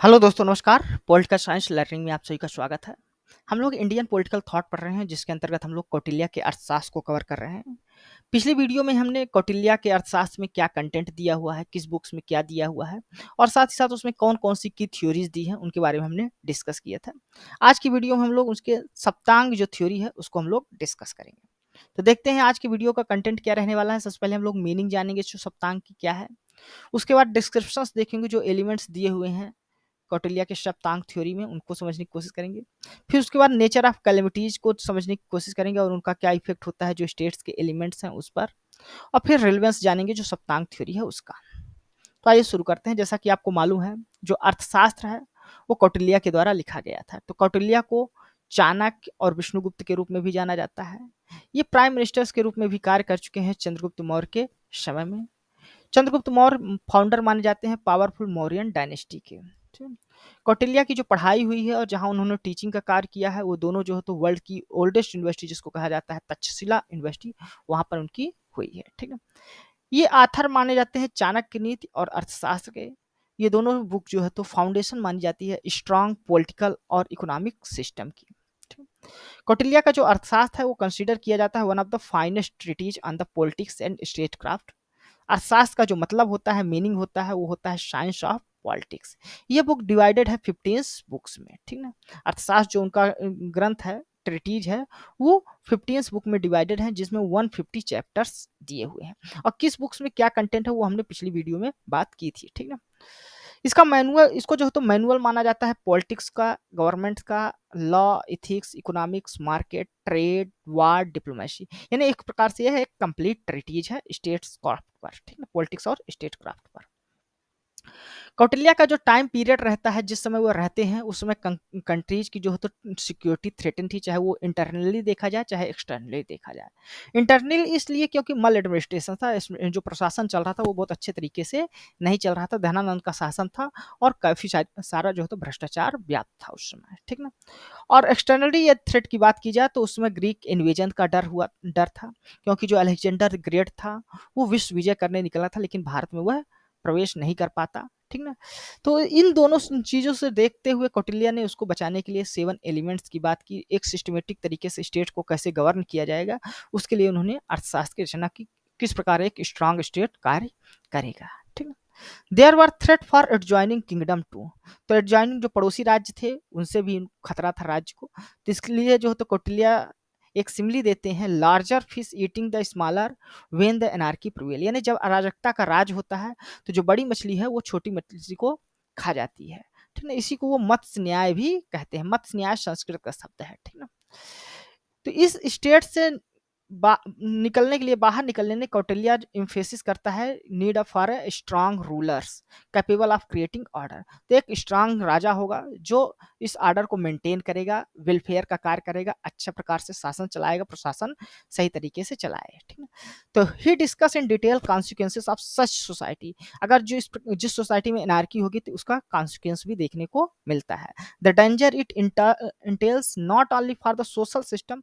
Hello दोस्तों नमस्कार। Political science learning में आप सभी का स्वागत है। हम लोग इंडियन पॉलिटिकल थॉट पढ़ रहे हैं जिसके अंतर्गत हम लोग कौटिल्य के अर्थशास्त्र को कवर कर रहे हैं। पिछली वीडियो में हमने कौटिल्य के अर्थशास्त्र में क्या कंटेंट दिया हुआ है, किस बुक्स में क्या दिया हुआ है और साथ ही साथ उसमें कौन-कौन सी की थ्योरीज दी हैं उनके बारे में हमने डिस्कस किया था। आज की वीडियो में हम लोग उसके सप्तांग जो थ्योरी है उसको हम लोग डिस्कस करेंगे। तो देखते हैं आज की वीडियो का कंटेंट क्या रहने वाला है। सबसे पहले हम लोग मीनिंग जानेंगे जो सप्तांग की क्या है। उसके बाद डिस्क्रिप्शंस देखेंगे जो एलिमेंट्स दिए हुए हैं कौटिल्य के सप्तांग थ्योरी में उनको समझने की कोशिश करेंगे। फिर उसके बाद नेचर ऑफ कैलेमिटीज को समझने की कोशिश करेंगे और उनका क्या इफेक्ट होता है जो स्टेट्स के एलिमेंट्स हैं उस पर। और फिर रिलेवेंस जानेंगे जो सप्तांग थ्योरी है उसका। तो आइए शुरू करते हैं। जैसा कि आपको मालूम है जो अर्थशास्त्र है वो कौटिल्य के द्वारा लिखा गया था। तो कौटिल्य को चाणक्य और विष्णुगुप्त के रूप में भी जाना जाता है। ये प्राइम मिनिस्टर्स के रूप में भी कार्य कर चुके हैं चंद्रगुप्त मौर्य के समय में। चंद्रगुप्त मौर्य फाउंडर माने जाते हैं पावरफुल मौर्यन डायनेस्टी के। ठीक है? कौटिल्य की जो पढ़ाई हुई है और जहां उन्होंने टीचिंग का कार्य किया है वो दोनों जो है तो वर्ल्ड की ओल्डेस्ट यूनिवर्सिटी जिसको कहा जाता है तक्षशिला यूनिवर्सिटी वहां पर उनकी हुई है। ठीक है, ये आथर माने जाते हैं चाणक्य नीति और अर्थशास्त्र के। ये दोनों बुक जो है तो फाउंडेशन मानी जाती है स्ट्रांग पॉलिटिकल और इकोनॉमिक सिस्टम की। ठीक है? कौटिल्य का जो अर्थशास्त्र है वो कंसीडर किया जाता है one of the finest treaties on the politics and state craft. Arthashastra का जो मतलब होता है, मीनिंग होता है, वो होता है साइंस ऑफ पॉलिटिक्स। ये बुक डिवाइडेड है 15 बुक्स में। ठीक ना, अर्थशास्त्र जो उनका ग्रंथ है, ट्रिटीज है, वो 15 बुक में डिवाइडेड है जिसमें 150 चैप्टर्स दिए हुए हैं। और किस बुक्स में क्या कंटेंट है वो हमने पिछली वीडियो में बात की थी। ठीक ना, इसका मैनुअल, इसको जो है तो मैनुअल माना जाता है पॉलिटिक्स का, गवर्नमेंट का, law, ethics, economics, market, trade, war, diplomacy. यानी एक प्रकार से यह एक कंप्लीट ट्रीटीज है स्टेट्स क्राफ्ट पर। ठीक है, पॉलिटिक्स और स्टेट क्राफ्ट पर। कौटिल्य का जो टाइम पीरियड रहता है जिस समय वो रहते हैं उस समय कंट्रीज की जो है तो सिक्योरिटी थ्रेटन थी, चाहे वो इंटरनली देखा जाए चाहे एक्सटर्नली देखा जाए। इंटरनल इसलिए क्योंकि मल एडमिनिस्ट्रेशन था, इसमें जो प्रशासन चल रहा था वो बहुत अच्छे तरीके से नहीं चल रहा था, धनानंद का शासन था और काफी सारा जो है तो भ्रष्टाचार व्याप्त था उस समय। ठीक ना, और एक्सटर्नली ये थ्रेट की बात की जाए तो उसमें ग्रीक इन्वेजन का डर था क्योंकि जो अलेक्जेंडर ग्रेट था वो विश्व विजय करने निकला था लेकिन भारत में वह प्रवेश नहीं कर पाता। ठीक ना, तो इन दोनों चीजों से देखते हुए कौटिल्य ने उसको बचाने के लिए 7 एलिमेंट्स की बात की। एक सिस्टमेटिक तरीके से स्टेट को कैसे गवर्न किया जाएगा उसके लिए उन्होंने अर्थशास्त्र की रचना की, किस प्रकार एक स्ट्रांग स्टेट कार्य करेगा। ठीक है, there were threat for adjoining kingdom too. तो एडजॉइनिंग जो पड़ोसी राज्य थे उनसे भी खतरा था राज्य को। तो इसके लिए जो है तो कौटिल्य एक सिमली देते हैं, larger fish eating the smaller when the anarchy prevail. यानी जब अराजकता का राज होता है तो जो बड़ी मछली है वो छोटी मछली को खा जाती है। ठीक ना, इसी को वो मत्स्य न्याय भी कहते हैं। मत्स्य न्याय संस्कृत का शब्द है। ठीक ना, तो इस स्टेट से निकलने के लिए, बाहर निकलने में कौटिल्य इम्फेसिस करता है need of for a strong rulers capable of creating order. तो एक स्ट्रांग राजा होगा जो इस ऑर्डर को मेंटेन करेगा, वेलफेयर का कार्य करेगा, अच्छा प्रकार से शासन चलाएगा, प्रशासन सही तरीके से चलाए। ठीक है, तो he discuss in detail consequences of such society. अगर जो जिस सोसाइटी में एनार्की होगी तो उसका कॉन्सिक्वेंस भी देखने को मिलता है। The danger it entails not only for the social system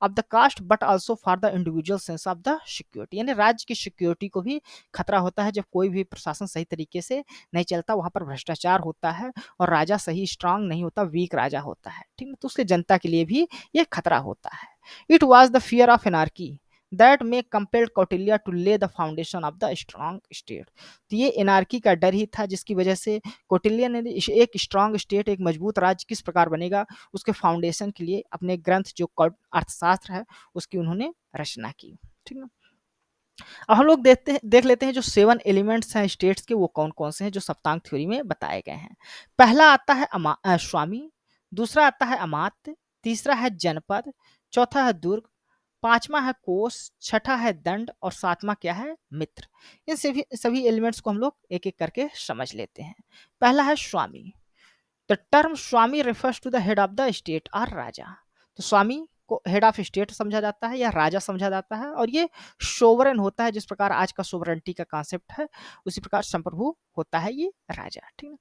of the caste but also for the individual sense of the security. यानी राज्य की सिक्योरिटी को भी खतरा होता है जब कोई भी प्रशासन सही तरीके से नहीं चलता, वहां पर भ्रष्टाचार होता है और राजा सही स्ट्रांग नहीं होता, वीक राजा होता है। ठीक है, तो उसके जनता के लिए भी ये खतरा होता है। It was the fear of anarchy that may compelled Kautilya to lay the foundation of the strong state. तो ये एनार्की का डर ही था जिसकी वजह से कौटिल्य ने एक स्ट्रांग स्टेट, एक मजबूत राज्य किस प्रकार बनेगा उसके फाउंडेशन के लिए अपने ग्रंथ जो अर्थशास्त्र है उसकी उन्होंने रचना की। ठीक है, अब हम लोग देख लेते हैं जो 7 एलिमेंट्स हैं स्टेट्स के वो कौन कौन से हैं जो सप्तांग थ्योरी में बताए गए हैं। पहला आता है स्वामी, दूसरा आता है अमात्य, तीसरा है जनपद, चौथा है दुर्ग, पांचवा है कोष, छठा है दंड और सातवां क्या है मित्र। इन सभी सभी एलिमेंट्स को हम लोग एक एक करके समझ लेते हैं। पहला है स्वामी। The term swami refers to the head of the state और राजा। तो स्वामी को हेड ऑफ स्टेट समझा जाता है या राजा समझा जाता है और ये सोवरेन होता है। जिस प्रकार आज का सोवरेंटी का कॉन्सेप्ट है उसी प्रकार संप्रभु होता है ये राजा। ठीक है,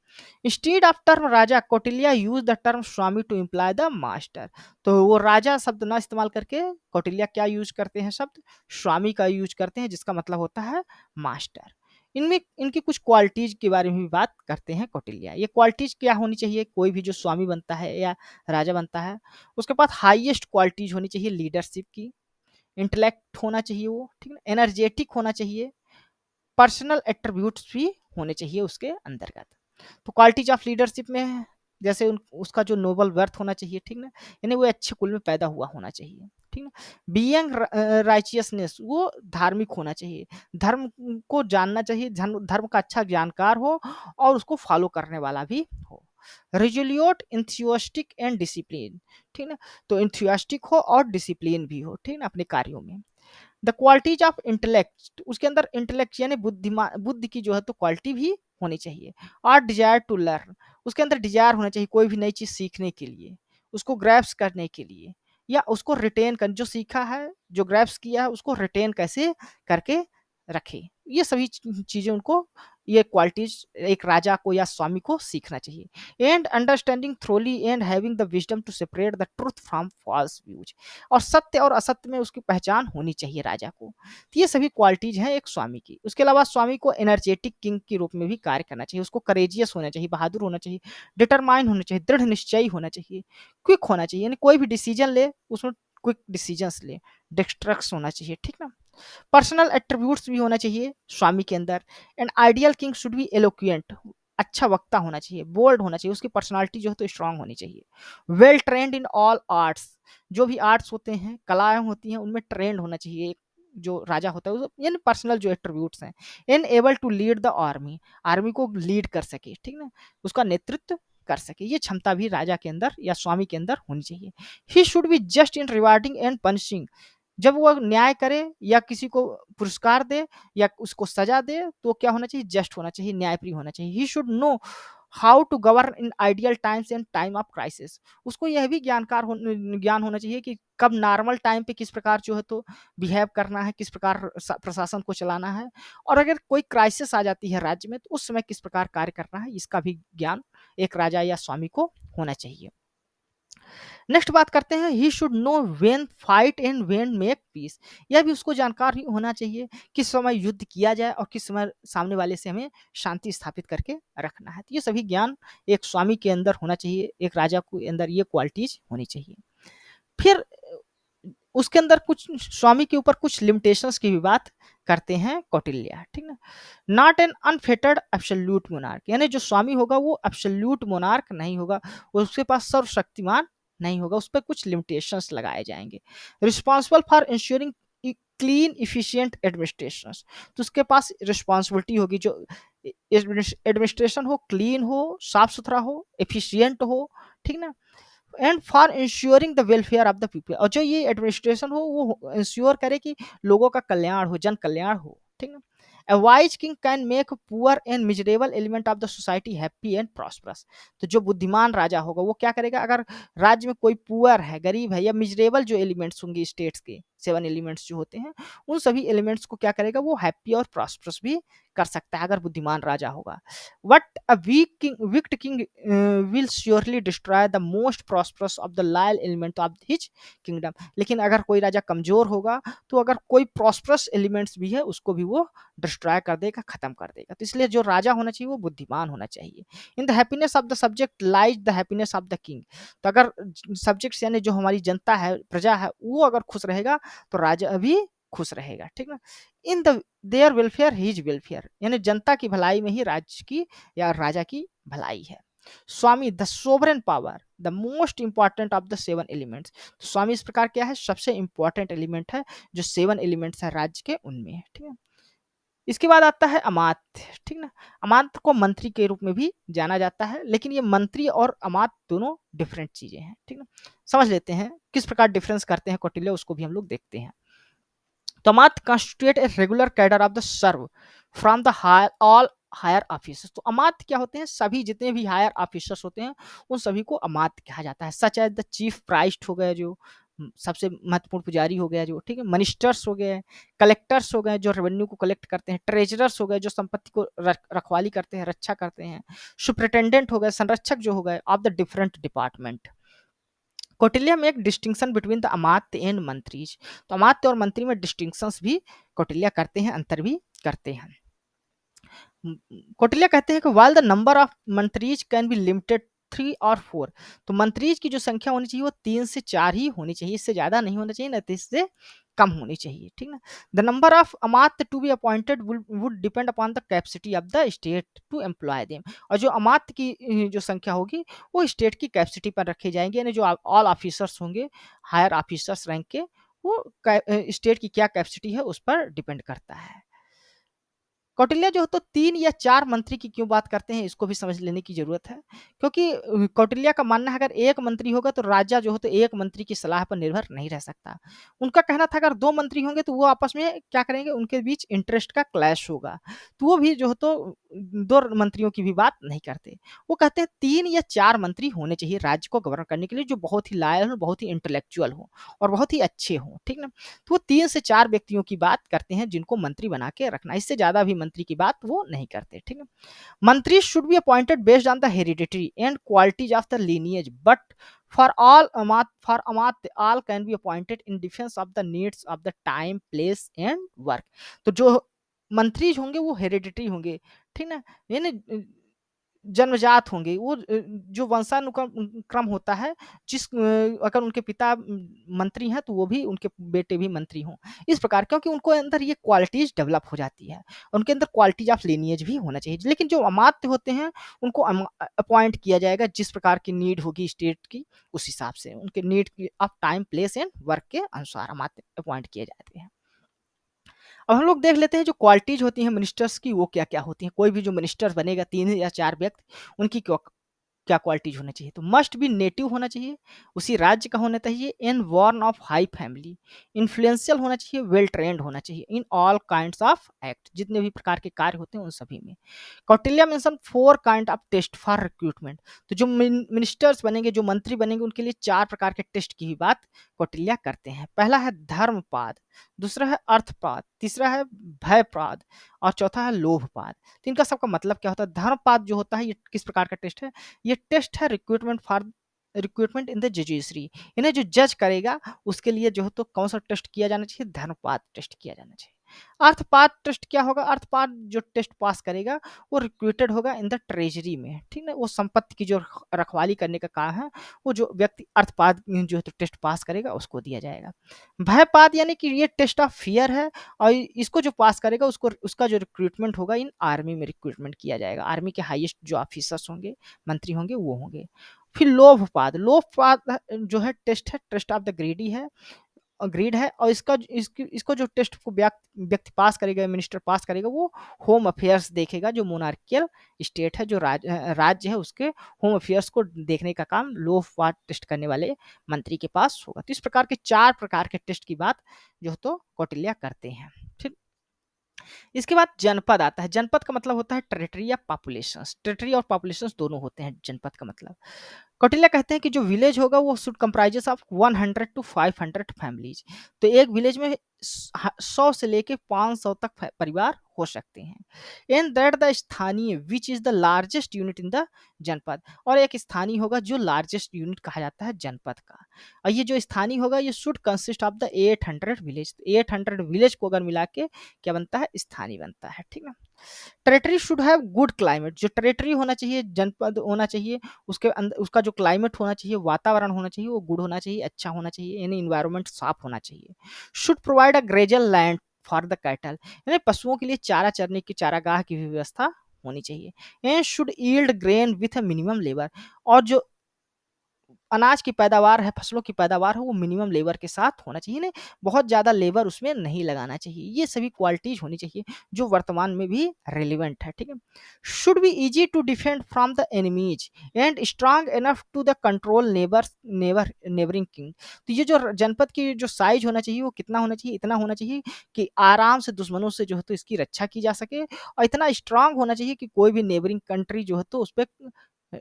instead of term raja Kautilya use the term swami to imply the master. तो वो राजा शब्द ना इस्तेमाल करके कौटिल्य क्या यूज करते हैं, शब्द स्वामी का यूज करते हैं जिसका मतलब होता है मास्टर। इनमें इनकी कुछ क्वालिटीज के बारे में भी बात करते हैं कौटिल्य। ये क्वालिटीज क्या होनी चाहिए, कोई भी जो स्वामी बनता है या राजा बनता है उसके पास हाईएस्ट क्वालिटीज होनी चाहिए लीडरशिप की, इंटेलेक्ट होना चाहिए वो, ठीक है, एनर्जेटिक होना चाहिए, पर्सनल एट्रीब्यूट्स भी होने चाहिए उसके अंतर्गत। तो क्वालिटीज ऑफ लीडरशिप में है, जैसे उसका जो नोबल बर्थ होना चाहिए, ठीक ना, यानी वो अच्छे कुल में पैदा हुआ होना चाहिए, ठीक ना। बीइंग राइचियसनेस, वो धार्मिक होना चाहिए, धर्म को जानना चाहिए, धर्म का अच्छा जानकार हो और उसको फॉलो करने वाला भी हो। रिजोल्यूट, इंथ्यूस्टिक एंड डिसिप्लिन, ठीक ना, तो इंथ्यूस्टिक हो और डिसिप्लिन भी हो, ठीक ना, अपने कार्यों में। द क्वालिटीज ऑफ इंटेलेक्ट, उसके अंदर इंटेलेक्ट यानी बुद्धिमान, बुद्धि की जो है तो क्वालिटी भी होनी चाहिए। और डिजायर टू लर्न, उसके अंदर डिजायर होना चाहिए कोई भी नई चीज सीखने के लिए, उसको ग्रैप्स करने के लिए, या उसको रिटेन कर, जो सीखा है जो ग्रैप्स किया है उसको रिटेन कैसे करके रखे। ये सभी चीजें उनको, ये क्वालिटीज एक राजा को या स्वामी को सीखना चाहिए। And understanding thoroughly and having the wisdom to separate the truth from false views, और सत्य और असत्य में उसकी पहचान होनी चाहिए राजा को। तो ये सभी क्वालिटीज हैं एक स्वामी की। उसके अलावा स्वामी को एनर्जेटिक किंग के रूप में भी कार्य करना चाहिए, उसको करेजियस होना चाहिए, बहादुर होना चाहिए, डिटरमाइन होना चाहिए, दृढ़ निश्चयी होना चाहिए, क्विक होना चाहिए, यानी कोई भी डिसीजन ले उसमें क्विक डिसीजंस ले, डिस्ट्रक्स होना चाहिए, ठीक ना। पर्सनल एट्रीब्यूट्स भी होना चाहिए स्वामी के अंदर। And ideal king should be eloquent, अच्छा वक्ता होना चाहिए, बोल्ड होना चाहिए, उसकी पर्सनालिटी जो है तो स्ट्रांग होनी चाहिए। Well trained in all arts, जो भी आर्ट्स होते हैं, कलाएं होती हैं, उनमें ट्रेंड होना चाहिए जो राजा होता है, यानी पर्सनल जो एट्रीब्यूट्स हैं। Enable to lead the army, army को लीड कर सके, ठीक ना, उसका नेतृत्व कर सके, ये क्षमता भी राजा के अंदर या स्वामी के अंदर होनी चाहिए। He should be just in rewarding and punishing, जब वो न्याय करे या किसी को पुरस्कार दे या उसको सजा दे तो क्या होना चाहिए, जस्ट होना चाहिए, न्यायप्रिय होना चाहिए। He should know how to govern in ideal times and time of crisis, उसको यह भी ज्ञान होना चाहिए कि कब नॉर्मल टाइम पे किस प्रकार जो है तो बिहेव करना है, किस प्रकार प्रशासन को चलाना है, और अगर कोई क्राइसिस आ जाती है राज्य में तो उस समय किस प्रकार कार्य करना है, इसका भी ज्ञान एक राजा या स्वामी को होना चाहिए। नेक्स्ट बात करते हैं, ही should know when fight and when make peace, यह भी उसको जानकारी होना चाहिए किस समय युद्ध किया जाए और किस समय सामने वाले से हमें शांति स्थापित करके रखना है। तो ये सभी ज्ञान एक स्वामी के अंदर होना चाहिए, एक राजा के अंदर ये क्वालिटीज होनी चाहिए। फिर उसके अंदर कुछ स्वामी के ऊपर कुछ लिमिटेशंस की भी बात करते हैं कौटिल्य, ठीक ना। Not an unfettered absolute monarch, यानी जो स्वामी होगा वो एब्सोल्यूट मोनार्क नहीं होगा, उसके पास सर्वशक्तिमान नहीं होगा, उस पर कुछ लिमिटेशंस लगाए जाएंगे। Responsible for ensuring clean efficient administration, तो उसके पास रिस्पॉन्सिबिलिटी होगी जो एडमिनिस्ट्रेशन हो, क्लीन हो, साफ सुथरा हो, एफिशिएंट हो, ठीक ना। And for ensuring the welfare of the people, और जो ये एडमिनिस्ट्रेशन हो वो इंश्योर करे कि लोगों का कल्याण हो, जन कल्याण हो, ठीक ना। A wise king can make poor and miserable element of the society happy and prosperous, तो जो बुद्धिमान राजा होगा वो क्या करेगा, अगर राज्य में कोई पुअर है, गरीब है, या मिजरेबल जो एलिमेंट्स होंगे स्टेट्स के 7 एलिमेंट्स जो होते हैं, उन सभी एलिमेंट्स को क्या करेगा, वो हैप्पी और प्रॉस्परस भी कर सकता है अगर बुद्धिमान राजा होगा। What a wicked king will surely destroy the most prosperous of the loyal element of his kingdom, लेकिन अगर कोई राजा कमजोर होगा तो अगर कोई प्रॉस्परस एलिमेंट्स भी है उसको भी वो डिस्ट्रॉय कर देगा, खत्म कर देगा। तो इसलिए जो राजा होना चाहिए वो बुद्धिमान होना चाहिए। In the happiness of the subject lies the happiness of the king, तो अगर सब्जेक्ट्स यानी जो हमारी जनता है, प्रजा है, वो अगर खुश रहेगा तो राजा भी खुश रहेगा, ठीक ना। In the their welfare his welfare, यानी जनता की भलाई में ही राज्य की या राजा की भलाई है। स्वामी the sovereign power the most important of the 7 elements, तो स्वामी इस प्रकार क्या है, सबसे इंपॉर्टेंट एलिमेंट है जो 7 एलिमेंट्स है राज्य के, उनमें है, ठीक है। इसके बाद आता है अमात्य, ठीक ना। अमात्य को मंत्री के रूप में भी जाना जाता है, लेकिन ये मंत्री और अमात्य दोनों डिफरेंट चीजें हैं, ठीक ना। समझ लेते हैं किस प्रकार डिफरेंस करते हैं कौटिल्य, उसको भी हम लोग देखते हैं। तो अमात्य constitute a regular cadre of the serve from the all higher officers, तो अमात्य क्या होते हैं, सभी जितने भी हायर ऑफिसर्स होते हैं उन सभी को अमात्य कहा जाता है। Such as the chief priest हो गए जो सबसे महत्वपूर्ण पुजारी हो गया जो, ठीक है, मिनिस्टर्स हो गए, कलेक्टर्स हो गए जो रेवेन्यू को कलेक्ट करते हैं, ट्रेजरर्स हो गए जो संपत्ति को रखवाली करते हैं, रक्षा करते हैं, सुप्रिटेंडेंट हो गए, संरक्षक जो हो गए of the different department. Kautilya में एक distinction between the Amatya and मंत्रीज, तो अमात्य और मंत्री में डिस्टिंक्शंस भी कौटिल्य करते हैं, अंतर भी करते हैं। कौटिल्य कहते हैं कि while the number of मंत्रीज कैन बी लिमिटेड 3 और 4, तो मंत्रीज की जो संख्या होनी चाहिए वो 3 से 4 ही होनी चाहिए, इससे ज़्यादा नहीं होना चाहिए, ना तो इससे कम होनी चाहिए, ठीक ना? The number of amatya to be appointed would depend upon the capacity of the state to employ them, और जो अमात्य की जो संख्या होगी वो स्टेट की कैपेसिटी पर रखे जाएंगे, यानी जो ऑल ऑफिसर्स होंगे, हायर ऑफिसर्स रैंक के, वो स्टेट की क्या कैपेसिटी है उस पर डिपेंड करता है। कौटिल्य जो तो 3 या 4 मंत्री की क्यों बात करते हैं, इसको भी समझ लेने की ज़रूरत है। क्योंकि कौटिल्य का मानना है अगर 1 मंत्री होगा तो राजा जो है तो 1 मंत्री की सलाह पर निर्भर नहीं रह सकता। उनका कहना था अगर 2 मंत्री होंगे तो वो आपस में क्या करेंगे, उनके बीच इंटरेस्ट का क्लैश होगा। तो वो भी जो है तो 2 मंत्रियों की भी बात नहीं करते। वो कहते हैं 3 या 4 मंत्री होने चाहिए राज्य को गवर्न करने के लिए, जो बहुत ही लॉयल हो, बहुत ही इंटेलेक्चुअल हो और बहुत ही अच्छे हों, ठीक ना? तो वो 3 से 4 व्यक्तियों की बात करते हैं जिनको मंत्री बना के रखना, इससे ज़्यादा भी मंत्री की बात वो नहीं करते, ठीक है? Mantri should be appointed based on the heredity and qualities of the lineage, but for amatya all can be appointed in defence of the needs of the time, place and work. तो जो मंत्री होंगे वो हेरिडिटरी होंगे, ठीक ना? यानी जन्मजात होंगे, वो जो वंशानुक्रम क्रम होता है, अगर उनके पिता मंत्री हैं तो वो भी उनके बेटे भी मंत्री हों। इस प्रकार क्योंकि उनको अंदर ये क्वालिटीज़ डेवलप हो जाती है, उनके अंदर क्वालिटीज़ ऑफ लिनिएज भी होना चाहिए। लेकिन जो अमात्य होते हैं उनको अपॉइंट किया जाएगा जिस प्रकार की नीड होगी स्टेट की, उस हिसाब से उनके नीड की of time, place and work के अनुसार अमात्य अपॉइंट किए जाते हैं। अब हम लोग देख लेते हैं जो क्वालिटीज होती हैं मिनिस्टर्स की वो क्या-क्या होती हैं। कोई भी जो मिनिस्टर बनेगा 3 या 4 व्यक्ति, उनकी क्या क्वालिटीज होनी चाहिए, तो मस्ट बी नेटिव होना चाहिए, उसी राज्य का होना चाहिए, and born of high family, influential होना चाहिए, वेल ट्रेंड होना चाहिए in all kinds of act, जितने भी प्रकार के कार्य होते हैं उन सभी में। Kautilya mention 4 kind of test for recruitment, तो जो मिनिस्टर्स बनेंगे, जो मंत्री बनेंगे, उनके लिए 4 प्रकार के टेस्ट की भी बात कौटिल्य करते हैं। पहला है धर्मपाद, दूसरा है अर्थपाद, तीसरा है भयपाद और चौथा है लोभपाद। तो इनका सबका मतलब क्या होता है? धर्मपाद जो होता है ये किस प्रकार का टेस्ट है? ये टेस्ट है रिक्रूटमेंट इन द जुडिशरी, इन्हें जो जज करेगा उसके लिए जो है तो कौन सा टेस्ट किया जाना चाहिए? धर्मपाद टेस्ट किया जाना चाहिए। अर्थपाद टेस्ट क्या होगा? अर्थपाद जो टेस्ट पास करेगा वो रिक्रूटेड होगा इन द ट्रेजरी में, ठीक ना? वो संपत्ति की जो रखवाली करने का काम है, वो जो व्यक्ति अर्थपाद जो है तो टेस्ट पास करेगा उसको दिया जाएगा। भयपाद यानी कि ये टेस्ट ऑफ फियर है, और इसको जो पास करेगा उसको उसका जो रिक्रूटमेंट होगा इन आर्मी में रिक्रूटमेंट किया जाएगा। आर्मी के हाईएस्ट जो ऑफिसर्स होंगे, मंत्री होंगे, वो होंगे। फिर लोभपाद, लोभपाद जो है टेस्ट ऑफ द ग्रीडी है, ग्रीड है, और इसको जो टेस्ट को व्यक्ति पास करेगा, मिनिस्टर पास करेगा, वो होम अफेयर्स देखेगा। जो मोनार्कियल स्टेट है, जो राज्य है, उसके होम अफेयर्स को देखने का काम लोकपाल टेस्ट करने वाले मंत्री के पास होगा। तो इस प्रकार के 4 प्रकार के टेस्ट की बात जो तो कौटिल्य करते हैं। ठीक, इसके बाद जनपद आता है। जनपद का मतलब होता है टेरिटरी या पॉपुलेशंस। टेरिटरी और पॉपुलेशंस दोनों होते हैं जनपद का मतलब। कौटिल्य कहते हैं कि जो विलेज होगा वो should comprises of 100 to 500 families. तो एक विलेज में 100 से लेके 500 तक परिवार हो सकते हैं। एंड दैट द स्थानीय which is the largest unit in the जनपद, और एक स्थानीय होगा जो लार्जेस्ट यूनिट कहा जाता है जनपद का। और ये जो स्थानीय होगा ये should consist of the 800 village. 800 village को अगर मिला के क्या बनता है? स्थानीय बनता है, ठीक है। Territory should have good climate. जो टेरिटरी होना चाहिए, जनपद होना चाहिए, उसके अंदर उसका जो क्लाइमेट होना चाहिए, वातावरण होना चाहिए, वो गुड होना चाहिए, अच्छा होना चाहिए, यानी इन्वायरमेंट साफ होना चाहिए। Should provide a grazing land for the cattle, यानी पशुओं के लिए चारा चरने की चारागाह की भी व्यवस्था होनी चाहिए। And should yield grain with a minimum labour, और जो अनाज की पैदावार है, फसलों की पैदावार है, वो मिनिमम लेबर के साथ होना चाहिए, नहीं बहुत ज़्यादा लेबर उसमें नहीं लगाना चाहिए। ये सभी क्वालिटीज़ होनी चाहिए जो वर्तमान में भी रेलेवेंट है, ठीक है। Should be easy to defend from the enemies and strong enough to the control neighbouring king. तो ये जो जनपद की जो साइज होना चाहिए वो कितना होना चाहिए? इतना होना चाहिए कि आराम से दुश्मनों से जो है तो इसकी रक्षा की जा सके, और इतना स्ट्रांग होना चाहिए कि कोई भी नेबरिंग कंट्री जो है तो उस पर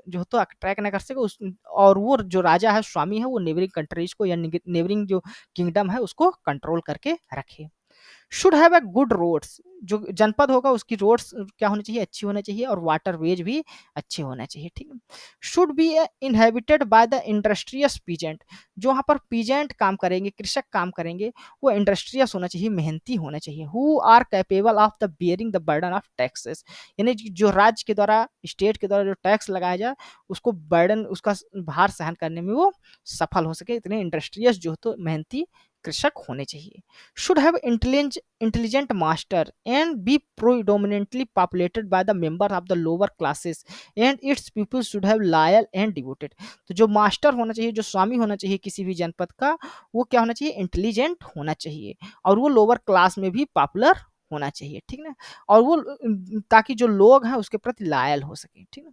जो तो अट्रैक्ट ना कर सके उस, और वो जो राजा है, स्वामी है, वो नेबरिंग कंट्रीज को या नेबरिंग जो किंगडम है उसको कंट्रोल करके रखे। Should have a good roads, जो जनपद होगा उसकी रोड्स क्या होनी चाहिए, अच्छी होना चाहिए, और वाटरवेज भी अच्छे होना चाहिए, ठीक है। Should B inhabited by the industrious peasant, जो वहाँ पर पीजेंट काम करेंगे, कृषक काम करेंगे, वो इंडस्ट्रियस होना चाहिए, मेहनती होना चाहिए। Who are capable of the bearing the burden of taxes, यानी जो राज्य के द्वारा, स्टेट के द्वारा जो टैक्स लगाया जाए उसको बर्डन, उसका भार सहन करने में वो सफल हो सके, इतने इंडस्ट्रियस जो तो मेहनती कृषक होने चाहिए। Should have intelligent master and be predominantly populated by the member of the lower classes and its people should have loyal and devoted. तो जो मास्टर होना चाहिए, जो स्वामी होना चाहिए किसी भी जनपद का, वो क्या होना चाहिए, इंटेलिजेंट होना चाहिए, और वो लोअर क्लास में भी पॉपुलर होना चाहिए, ठीक ना, और वो ताकि जो लोग हैं उसके प्रति लॉयल हो सके, ठीक है।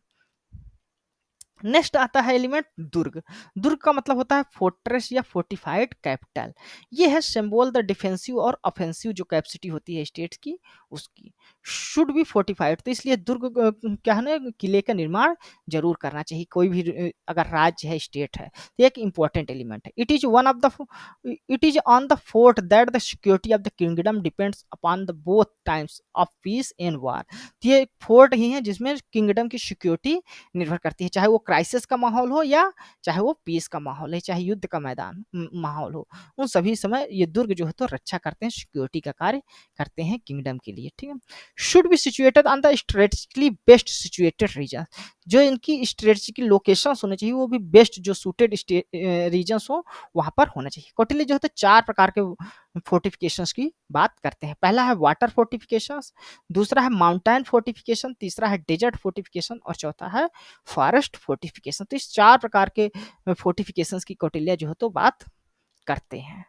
नेक्स्ट आता है एलिमेंट दुर्ग। दुर्ग का मतलब होता है फोर्ट्रेस या फोर्टिफाइड कैपिटल। ये है सिंबल द डिफेंसिव और ऑफेंसिव जो कैपेसिटी होती है स्टेट्स की, उसकी। शुड बी फोर्टिफाइड, तो इसलिए दुर्ग क्या है ना, किले का निर्माण जरूर करना चाहिए, कोई भी अगर राज्य है, स्टेट है, तो एक इंपॉर्टेंट एलिमेंट है। It is on the fort that the security of the kingdom depends upon the both times of peace and वार। तो ये फोर्ट ही है जिसमें किंगडम की सिक्योरिटी निर्भर करती है, चाहे वो क्राइसिस का माहौल हो या चाहे वो पीस का माहौल है, चाहे युद्ध का मैदान माहौल हो, उन सभी समय ये दुर्ग जो है तो रक्षा करते हैं, सिक्योरिटी का कार्य करते हैं किंगडम के लिए, ठीक है। Should be situated on the strategically best situated region, जो इनकी स्ट्रेटेजिक लोकेशन होने चाहिए वो भी बेस्ट, जो सूटेड रीजन हो वहां पर होना चाहिए। कौटिल्य जो है तो चार प्रकार के फोर्टिफिकेशंस की बात करते हैं। पहला है वाटर फोर्टिफिकेशंस, दूसरा है माउंटेन फोर्टिफिकेशन, तीसरा है डेजर्ट फोर्टिफिकेशन, और चौथा है फॉरेस्ट फोर्टिफिकेशन। तो इस चार प्रकार के फोर्टिफिकेशंस की कौटिल्य जो है तो बात करते हैं।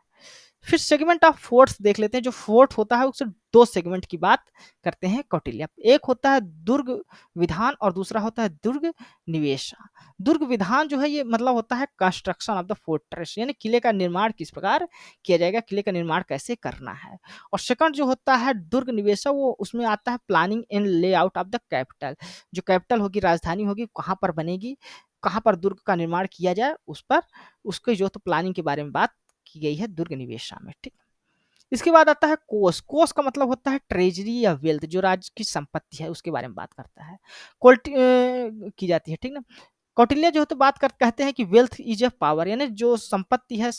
फिर सेगमेंट ऑफ फोर्ट्स देख लेते हैं। जो फोर्ट होता है उससे दो सेगमेंट की बात करते हैं कौटिल्य। एक होता है दुर्ग विधान और दूसरा होता है दुर्ग निवेशा। दुर्ग विधान जो है ये मतलब होता है कंस्ट्रक्शन ऑफ द फोर्ट्रेस, यानी किले का निर्माण किस प्रकार किया जाएगा, किले का निर्माण कैसे करना है। और सेकंड जो होता है दुर्ग निवेशा, वो उसमें आता है planning and layout of the capital. जो कैपिटल होगी, राजधानी होगी, कहाँ पर बनेगी, कहाँ पर दुर्ग का निर्माण किया जाए, उस पर उसके जो तो प्लानिंग के बारे में बात की गई है दुर्ग निवेशा में, ठीक। इसके बाद आता है कोष। कोष का मतलब होता है ट्रेजरी या वेल्थ, जो राज्य की संपत्ति है उसके बारे में बात करता है, की जाती है, ठीक ना। कौटिल्य जो है तो बात कर कहते हैं कि वेल्थ इज अ पावर, यानी जो संपत्ति है,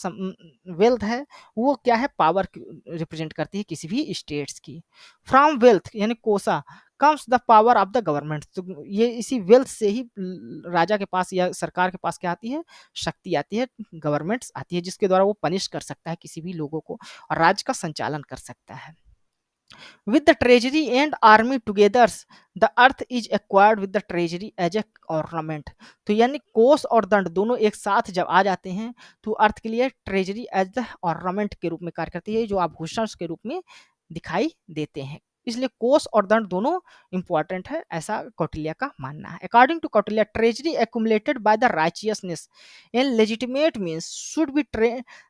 वेल्थ है, वो क्या है, पावर रिप्रेजेंट करती है किसी भी स्टेट्स की। फ्रॉम वेल्थ यानी कोसा comes the power of the government, तो ये इसी वेल्थ से ही राजा के पास या सरकार के पास क्या आती है, शक्ति आती है, गवर्नमेंट्स आती है, जिसके द्वारा वो पनिश कर सकता है किसी भी लोगों को और राज्य का संचालन कर सकता है। With the treasury and army together, the earth is acquired with the treasury as a ornament। तो यानी कोष और दंड दोनों एक साथ जब आ जाते हैं तो अर्थ के लिए ट्रेजरी एज द ऑर्नामेंट के रूप में कार्य करती है, जो आभूषण के रूप में दिखाई देते हैं। इसलिए कोष और दंड दोनों इंपॉर्टेंट है, ऐसा कौटिल्य का मानना है। According to Kautilya, treasury accumulated by the righteousness and legitimate means should be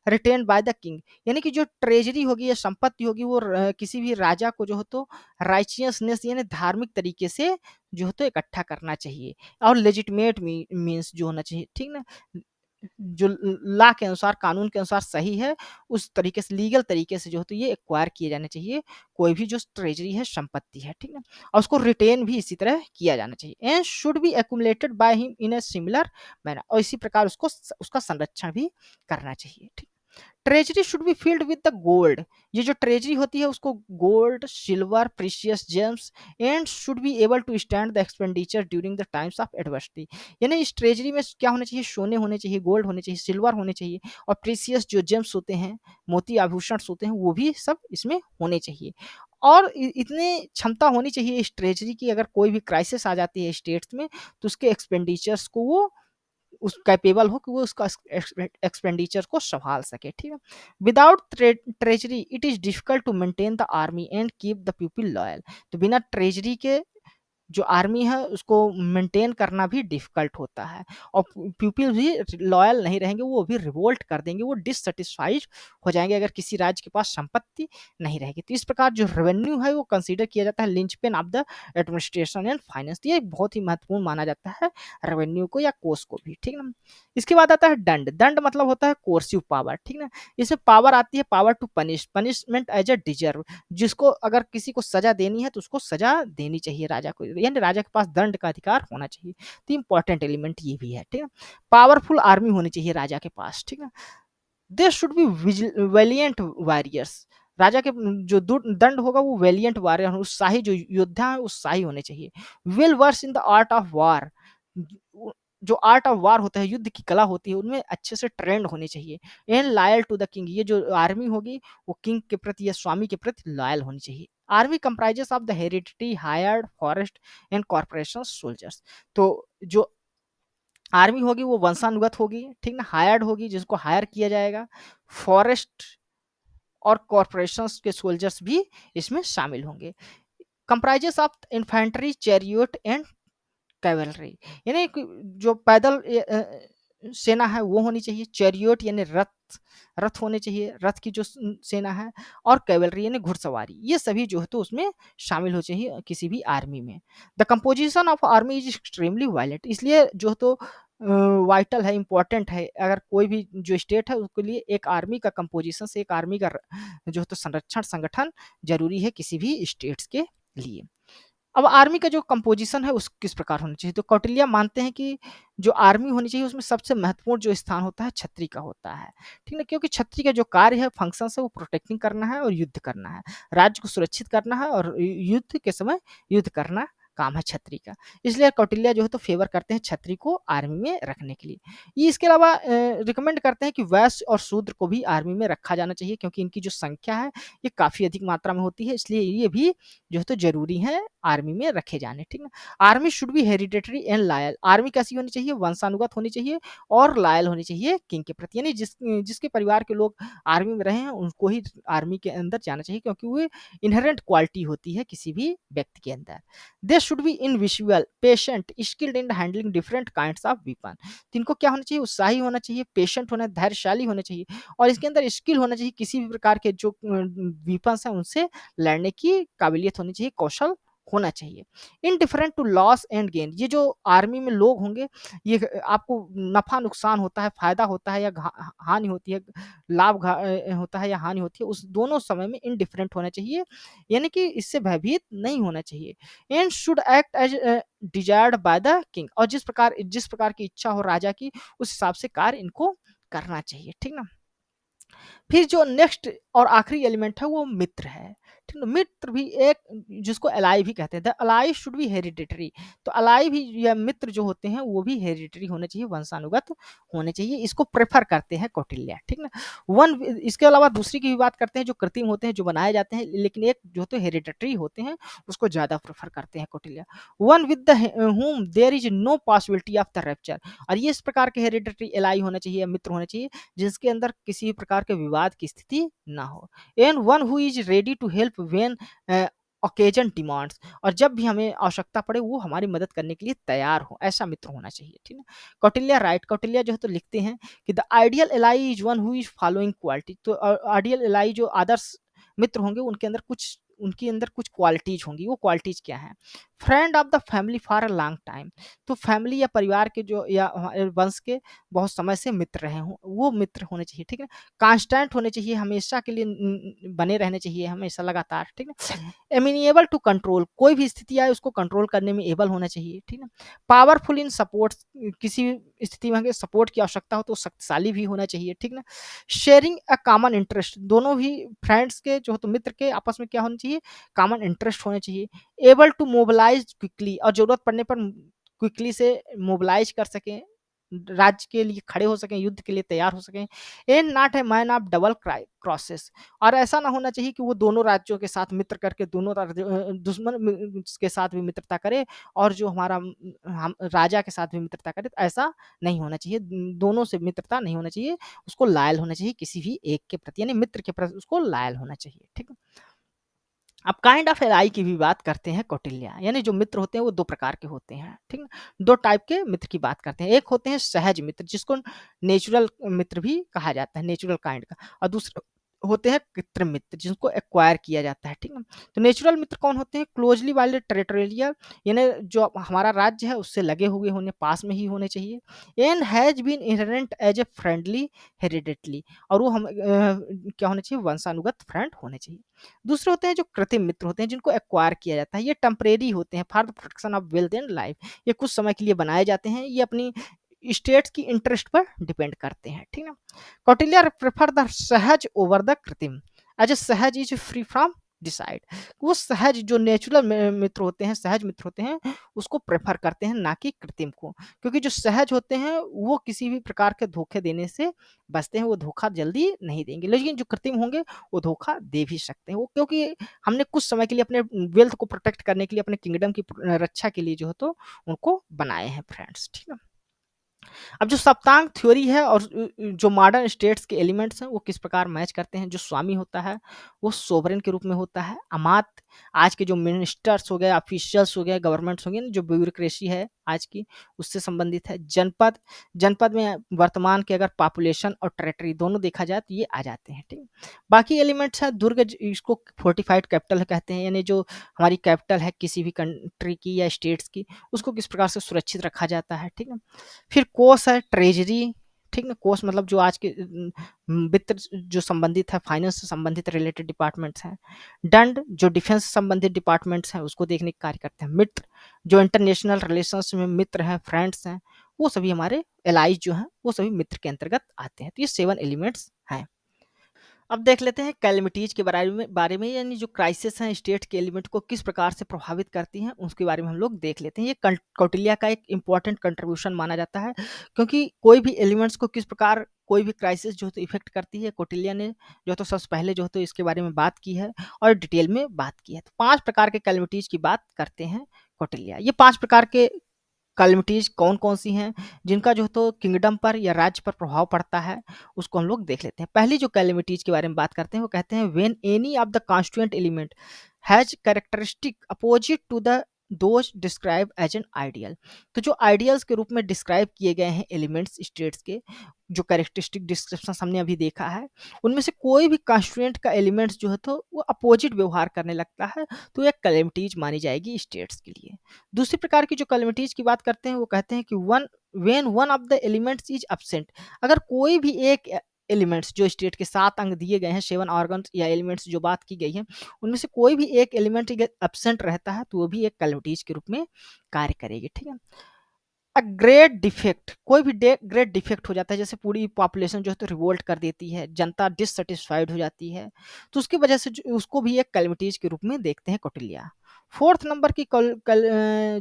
retain by the king, यानी कि जो ट्रेजरी होगी या संपत्ति होगी वो किसी भी राजा को जो हो तो राइचियसनेस यानी धार्मिक तरीके से जो हो तो इकट्ठा करना चाहिए, और लेजिटिमेट मीन्स जो होना चाहिए, ठीक ना, जो लॉ के अनुसार, कानून के अनुसार सही है, उस तरीके से, लीगल तरीके से जो है तो ये एक्वायर किए जाने चाहिए, कोई भी जो ट्रेजरी है, संपत्ति है, ठीक है। और उसको रिटेन भी इसी तरह किया जाना चाहिए। And should B accumulated by him in a similar manner, और इसी प्रकार उसको उसका संरक्षण भी करना चाहिए, ठीक। Treasury should be filled with the gold, ये जो ट्रेजरी होती है उसको gold, silver, precious gems and should be able to stand the expenditure during the times of adversity, यानी इस ट्रेजरी में क्या होना चाहिए, सोने होने चाहिए, गोल्ड होने चाहिए, सिल्वर होने चाहिए, और प्रीशियस जो जेम्स होते हैं, मोती आभूषण होते हैं, वो भी सब इसमें होने चाहिए। और इतनी क्षमता होनी चाहिए इस ट्रेजरी की, अगर कोई भी क्राइसिस आ जाती है स्टेट्स में तो उसके एक्सपेंडिचर्स को वो उस कैपेबल हो कि वो उसका एक्सपेंडिचर को संभाल सके, ठीक है। Without treasury it is difficult to maintain the army and keep the people loyal, तो बिना ट्रेजरी के जो आर्मी है उसको मेंटेन करना भी डिफ़िकल्ट होता है और पीपल भी लॉयल नहीं रहेंगे, वो भी रिवोल्ट कर देंगे, वो डिससैटिस्फाइड हो जाएँगे अगर किसी राज्य के पास संपत्ति नहीं रहेगी। तो इस प्रकार जो रेवेन्यू है वो कंसीडर किया जाता है linchpin of the administration and finance. ये बहुत ही महत्वपूर्ण माना जाता है रेवेन्यू को या कोष को भी, ठीक ना? इसके बाद आता है दंड। दंड मतलब होता है कोर्सिव पावर, ठीक ना? इसमें पावर आती है power to punish, punishment as a deserve. जिसको अगर किसी को सज़ा देनी है तो उसको सज़ा देनी चाहिए राजा को, यानी राजा के पास दंड का अधिकार होना चाहिए। तो इम्पोर्टेंट एलिमेंट ये भी है, ठीक है? पावरफुल आर्मी होनी चाहिए राजा के पास, ठीक है? They should be valiant warriors. राजा के जो दंड होगा वो वैलिएंट वॉरियर, उत्साही जो योद्धा है उत्साही होने चाहिए। Well versed in the art of war. जो आर्ट ऑफ वार होता है, युद्ध की कला होती है, उनमें अच्छे से ट्रेंड होने चाहिए। And loyal to the king. ये जो आर्मी होगी वो किंग के प्रति या स्वामी के प्रति लॉयल होनी चाहिए। Army comprises of the heredity hired forest and corporation soldiers. तो जो आर्मी होगी वो वंशानुगत होगी, ठीक ना? हायर्ड होगी, जिसको हायर किया जाएगा। फॉरेस्ट और कॉर्पोरेशंस के सोल्जर्स भी इसमें शामिल होंगे। Comprises of infantry chariot and cavalry, यानी जो पैदल सेना है वो होनी चाहिए। चैरियट यानी रथ, रथ होने चाहिए, रथ की जो सेना है। और कैवलरी यानी घुड़सवारी, ये सभी जो है तो उसमें शामिल हो चाहिए किसी भी आर्मी में। The composition of army is extremely violent, इसलिए जो है तो वाइटल है, इंपॉर्टेंट है। अगर कोई भी जो स्टेट है उसके लिए एक आर्मी का कंपोजिशन से एक आर्मी का जो है तो संरक्षण संगठन जरूरी है किसी भी स्टेट्स के लिए। अब आर्मी का जो कंपोजिशन है उस किस प्रकार होना चाहिए, तो कौटिल्य मानते हैं कि जो आर्मी होनी चाहिए उसमें सबसे महत्वपूर्ण जो स्थान होता है छत्री का होता है, ठीक है? क्योंकि छत्री का जो कार्य है, फंक्शन है, वो प्रोटेक्टिंग करना है और युद्ध करना है, राज्य को सुरक्षित करना है और युद्ध के समय युद्ध करना काम है छत्री का। इसलिए कौटिल्य जो है तो फेवर करते हैं छत्री को आर्मी में रखने के लिए। ये इसके अलावा रिकमेंड करते हैं कि वैश्य और शूद्र को भी आर्मी में रखा जाना चाहिए, क्योंकि इनकी जो संख्या है ये काफ़ी अधिक मात्रा में होती है, इसलिए ये भी जो है तो ज़रूरी है आर्मी में रखे जाने, ठीक ना? Army should be hereditary and loyal. Army कैसी होनी चाहिए? वंशानुगत होनी चाहिए और लॉयल होनी चाहिए किंग के प्रति, यानी जिसके परिवार के लोग आर्मी में रहे हैं उनको ही आर्मी के अंदर जाना चाहिए, क्योंकि वो इनहेरेंट क्वालिटी होती है किसी भी व्यक्ति के अंदर। They should be individual, patient, skilled in handling different kinds of weapon. तो इनको क्या होना चाहिए? उत्साही होना चाहिए, पेशेंट होना, धैर्यशाली होना चाहिए और इसके अंदर स्किल होना चाहिए, किसी भी प्रकार के जो वेपन्स हैं उनसे लड़ने की काबिलियत होनी चाहिए, कौशल होना चाहिए। Indifferent to loss and gain, ये जो आर्मी में लोग होंगे ये आपको नफा नुकसान होता है, फायदा होता है या हानि होती है, लाभ होता है या हानि होती है, उस दोनों समय में इनडिफरेंट होना चाहिए, यानी कि इससे भयभीत नहीं होना चाहिए। And should act as desired by the king, और जिस प्रकार की इच्छा हो राजा की उस हिसाब से कार्य इनको करना चाहिए, ठीक ना? फिर जो नेक्स्ट और आखिरी एलिमेंट है वो मित्र है, ठीक है? मित्र भी एक, जिसको अलाई भी कहते हैं, the ally should be hereditary. तो अलाई भी या मित्र जो होते हैं वो भी हेरिडिटरी होने चाहिए, वंशानुगत होने चाहिए, इसको प्रेफर करते हैं कौटिल्य, ठीक ना? वन इसके अलावा दूसरी की भी बात करते हैं जो कृत्रिम होते हैं, जो बनाए जाते हैं, लेकिन एक जो तो हेरिडिटरी होते हैं उसको ज़्यादा प्रेफर करते हैं Kautilya. One with the home there is no possibility of the rupture, और ये इस प्रकार के हेरिडिटरी अलाई होना चाहिए या मित्र होना चाहिए जिसके अंदर किसी भी प्रकार के विवाद की स्थिति ना हो। And one who is ready to help when occasion demands, और जब भी हमें आवश्यकता पड़े वो हमारी मदद करने के लिए तैयार हो, ऐसा मित्र होना चाहिए, ठीक है? कौटिल्य राइट, कौटिल्य जो है तो लिखते हैं कि the ideal ally is one who is following quality. तो आइडियल एलाई जो आदर्श मित्र होंगे उनके अंदर कुछ क्वालिटीज होंगी, वो क्वालिटीज क्या है? Friend of the family for a long time, तो फैमिली या परिवार के जो या वंश के बहुत समय से मित्र रहे हों, वो मित्र होने चाहिए, ठीक है? कांस्टेंट होने चाहिए, हमेशा के लिए बने रहने चाहिए, हमेशा लगातार, ठीक है? एमिनिएबल टू कंट्रोल, कोई भी स्थिति आए उसको कंट्रोल करने में एबल होना चाहिए, ठीक है? पावरफुल इन सपोर्ट, किसी भी स्थिति में अगर सपोर्ट की आवश्यकता हो तो शक्तिशाली भी होना चाहिए, ठीक ना? शेयरिंग अ कॉमन इंटरेस्ट, दोनों भी फ्रेंड्स के जो तो मित्र के आपस में क्या होना चाहिए? कॉमन इंटरेस्ट होने चाहिए। एबल टू मोबिलाइज क्विकली, और जरूरत पड़ने पर क्विकली से मोबिलाइज कर सकें, राज्य के लिए खड़े हो सकें, युद्ध के लिए तैयार हो सकें। And not a man of double crosses, और ऐसा ना होना चाहिए कि वो दोनों राज्यों के साथ मित्र करके दोनों दुश्मन के साथ भी मित्रता करे और जो हमारा हम राजा के साथ भी मित्रता करे, तो ऐसा नहीं होना चाहिए, दोनों से मित्रता नहीं होना चाहिए, उसको लायल होना चाहिए किसी भी एक के प्रति, यानी मित्र के प्रति उसको लायल होना चाहिए, ठीक है? अब काइंड ऑफ एलाई की भी बात करते हैं कौटिल्य, यानी जो मित्र होते हैं वो दो प्रकार के होते हैं, ठीक ना। दो टाइप के मित्र की बात करते हैं, एक होते हैं सहज मित्र जिसको नेचुरल मित्र भी कहा जाता है, नेचुरल काइंड का, और दूसरे होते हैं कृत्रिम मित्र जिनको एक्वायर किया जाता है, ठीक है। तो नेचुरल मित्र कौन होते हैं? क्लोजली वाले टेरिटोरियल, यानी जो हमारा राज्य है उससे लगे हुए होने, पास में ही होने चाहिए, and has been inherent as a friendly hereditarily, और वो हम क्या होने चाहिए? वंशानुगत फ्रेंड होने चाहिए। दूसरे होते हैं जो कृत्रिम मित्र होते हैं जिनको एक्वायर किया जाता है, ये टेम्परेरी होते हैं for the protection of wealth and life, ये कुछ समय के लिए बनाए जाते हैं, ये अपनी स्टेट्स की इंटरेस्ट पर डिपेंड करते हैं, ठीक है। कौटिल्य प्रेफर द सहज ओवर द कृत्रिम, एज ए सहज इज फ्री फ्रॉम डिसाइड, वो सहज जो नेचुरल मित्र होते हैं, सहज मित्र होते हैं, उसको प्रेफर करते हैं ना कि कृत्रिम को, क्योंकि जो सहज होते हैं वो किसी भी प्रकार के धोखे देने से बचते हैं, वो धोखा जल्दी नहीं देंगे, लेकिन जो कृत्रिम होंगे वो धोखा दे भी सकते हैं, वो क्योंकि हमने कुछ समय के लिए अपने वेल्थ को प्रोटेक्ट करने के लिए, अपने किंगडम की रक्षा के लिए जो है तो उनको बनाए हैं फ्रेंड्स, ठीक है। अब जो सप्तांग थ्योरी है और जो मॉडर्न स्टेट्स के एलिमेंट्स हैं वो किस प्रकार मैच करते हैं, जो स्वामी होता है वो सोवरेन के रूप में होता है, अमात्य आज के जो मिनिस्टर्स हो गए, ऑफिशियल्स हो गए, गवर्नमेंट्स हो गए, जो ब्यूरोक्रेसी है आज की उससे संबंधित है, जनपद, जनपद में वर्तमान के अगर पॉपुलेशन और टेरिटरी दोनों देखा जाए तो ये आ जाते हैं, ठीक है। बाकी एलिमेंट्स है दुर्ग, इसको फोर्टिफाइड कैपिटल कहते हैं, यानी जो हमारी कैपिटल है किसी भी कंट्री की या स्टेट्स की, उसको किस प्रकार से सुरक्षित रखा जाता है, ठीक है। फिर कोष है ट्रेजरी, ठीक ना, कोष मतलब जो आज के वित्त जो संबंधित है, फाइनेंस से संबंधित रिलेटेड डिपार्टमेंट्स हैं, दंड जो डिफेंस से संबंधित डिपार्टमेंट्स हैं उसको देखने का कार्य करते हैं, मित्र जो इंटरनेशनल रिलेशंस में मित्र हैं, फ्रेंड्स हैं, वो सभी हमारे एलाइज जो हैं वो सभी मित्र के अंतर्गत आते हैं, तो ये 7 एलिमेंट्स हैं। अब देख लेते हैं कैलेमिटीज के बारे में, यानी जो क्राइसिस हैं स्टेट के एलिमेंट को किस प्रकार से प्रभावित करती हैं उसके बारे में हम लोग देख लेते हैं। ये कौटिल्य का एक इंपॉर्टेंट कंट्रीब्यूशन माना जाता है, क्योंकि कोई भी एलिमेंट्स को किस प्रकार कोई भी क्राइसिस जो है तो इफेक्ट करती है, कौटिल्य ने जो है तो सबसे पहले जो है तो इसके बारे में बात की है और डिटेल में बात की है। तो 5 प्रकार के कैलेमिटीज की बात करते हैं कौटिल्य। ये 5 प्रकार के कैलेमिटीज कौन कौन सी हैं जिनका जो है तो किंगडम पर या राज्य पर प्रभाव पड़ता है, उसको हम लोग देख लेते हैं। पहली जो कैलेमिटीज के बारे में बात करते हैं वो कहते हैं when any of the constituent element has characteristic opposite to the those describe as an ideal. तो जो आइडियल्स के रूप में डिस्क्राइब किए गए हैं एलिमेंट्स स्टेट्स के, जो कैरेक्टरिस्टिक डिस्क्रिप्शन हमने अभी देखा है, उनमें से कोई भी कॉन्स्टिट्यूएंट का एलिमेंट्स जो है तो वो अपोजिट व्यवहार करने लगता है, तो एक कैलेमिटीज मानी जाएगी स्टेट्स के लिए। दूसरी प्रकार की जो कैलेमिटीज की बात करते हैं वो कहते हैं कि when one of the elements is absent, अगर कोई भी एक एलिमेंट्स जो स्टेट के 7 अंग दिए गए हैं, 7 ऑर्गन्स या एलिमेंट्स जो बात की गई है, उनमें से कोई भी एक एलिमेंट एब्सेंट रहता है तो वो भी एक कैलेमिटीज के रूप में कार्य करेगी, ठीक है। अ ग्रेट डिफेक्ट, कोई भी ग्रेट डिफेक्ट हो जाता है, जैसे पूरी पॉपुलेशन जो है तो रिवोल्ट कर देती है, जनता डिससेटिस्फाइड हो जाती है, तो उसकी वजह से उसको भी एक कैलेमिटीज के रूप में देखते हैं कौटिल्य। फोर्थ नंबर की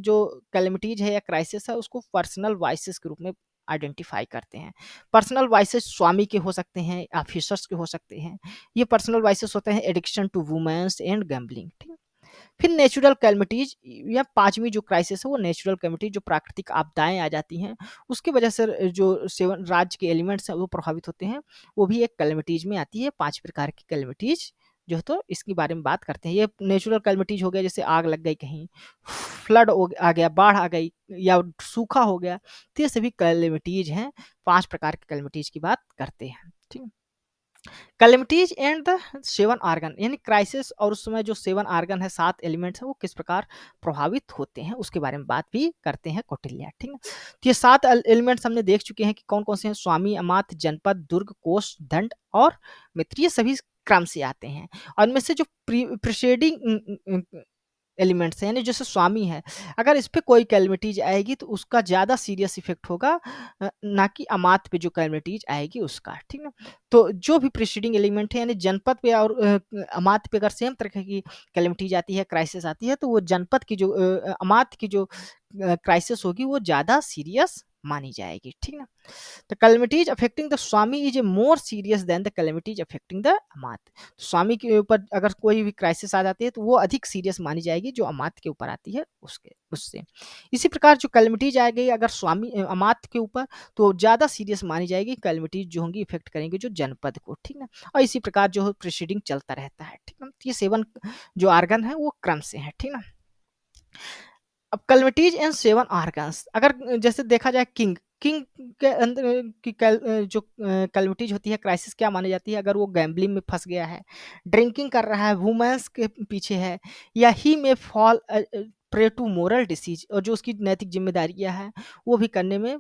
जो कैलेमिटीज है या क्राइसिस है उसको पर्सनल वाइसेस के रूप में आइडेंटिफाई करते हैं। पर्सनल वाइसेस स्वामी के हो सकते हैं, ऑफिसर्स के हो सकते हैं। ये पर्सनल वाइसेस होते हैं addiction to womens and gambling, ठीक है। फिर नेचुरल कैलमिटीज या 5वीं जो क्राइसिस है वो नेचुरल कैलमिटीज, जो प्राकृतिक आपदाएं आ जाती हैं उसकी वजह से जो 7 राज्य के एलिमेंट्स हैं वो प्रभावित होते हैं, वो भी एक कैलमिटीज में आती है। 5 प्रकार की कैलमिटीज जो है तो इसके बारे में बात करते हैं। ये नेचुरल कैलमिटीज हो गया, जैसे आग लग गई कहीं, फ्लड आ गया, बाढ़ आ गई या सूखा हो गया, तो ये सभी कैलमिटीज हैं। 5 प्रकार के कैलमिटीज की बात करते हैं, ठीक है। कैलेमिटीज एंड द 7 आर्गन, यानी क्राइसिस और उस समय जो 7 आर्गन है, 7 एलिमेंट्स है, वो किस प्रकार प्रभावित होते हैं उसके बारे में बात भी करते हैं कौटिल्य, ठीक है। तो ये 7 एलिमेंट्स हमने देख चुके हैं कि कौन कौन से हैं, स्वामी, अमात्य, जनपद, दुर्ग, कोष, दंड और मित्र, ये सभी क्रम से आते हैं। और इनमें से जो प्रीसीडिंग एलिमेंट्स हैं, यानी जैसे स्वामी है, अगर इस पे कोई कैलमिटीज आएगी तो उसका ज़्यादा सीरियस इफेक्ट होगा, ना कि अमात्य पे जो कैलमिटीज आएगी उसका, ठीक है। तो जो भी प्रीसीडिंग एलिमेंट है, यानी जनपद पे और अमात्य पे अगर सेम तरह की कैलमिटीज आती है, क्राइसिस आती है, तो वो जनपद की जो अमात्य की जो क्राइसिस होगी वो ज़्यादा सीरियस मानी जाएगी, ठीक ना। The calamities affecting the swami is a more serious than the calamities affecting the amatya. तो स्वामी के ऊपर अगर कोई भी क्राइसिस आ जाती है तो वो अधिक सीरियस मानी जाएगी जो अमात्य के ऊपर आती है उसके उससे। इसी प्रकार जो कैलेमिटीज आ गई अगर स्वामी अमात्य के ऊपर तो ज़्यादा सीरियस मानी जाएगी कैलेमिटीज जो होंगी इफेक्ट करेंगे जो जनपद को, ठीक ना। और इसी प्रकार जो प्रोसीडिंग चलता रहता है, ठीक ना। ये 7 जो आर्गन है वो क्रम से है, ठीक ना। अब कैलमिटीज एंड 7 आर्गन्स अगर जैसे देखा जाए किंग किंग के अंदर की जो कैलमिटीज होती है क्राइसिस क्या मानी जाती है अगर वो गैम्बलिंग में फंस गया है, ड्रिंकिंग कर रहा है, वुमेन्स के पीछे है, या he may fall prey to moral disease और जो उसकी नैतिक जिम्मेदारियां हैं वो भी करने में